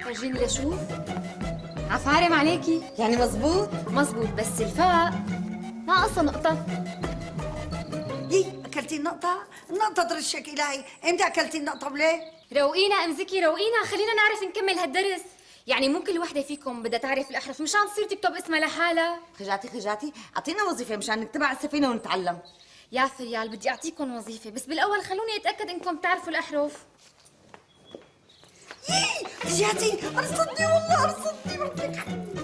فرجيني لشوف. عفارم عليكي. يعني مزبوط؟ مزبوط، بس الفاء ناقصة نقطة. يي اكلتي النقطة؟ النقطة ترشك الهي، امتى اكلتي النقطة وليه؟ روقينا امزكي روقينا، خلينا نعرف نكمل هالدرس. يعني مو كل وحدة فيكم بدها تعرف الأحرف مشان تصير تكتب اسمها لحالها. خجاتي اعطينا وظيفة مشان نكتبها على السفينة ونتعلم. يا فريال بدي أعطيكم وظيفة، بس بالأول خلوني أتأكد إنكم بتعرفوا الأحرف. يي رجعتي، ارصدني والله ارصدني بربك.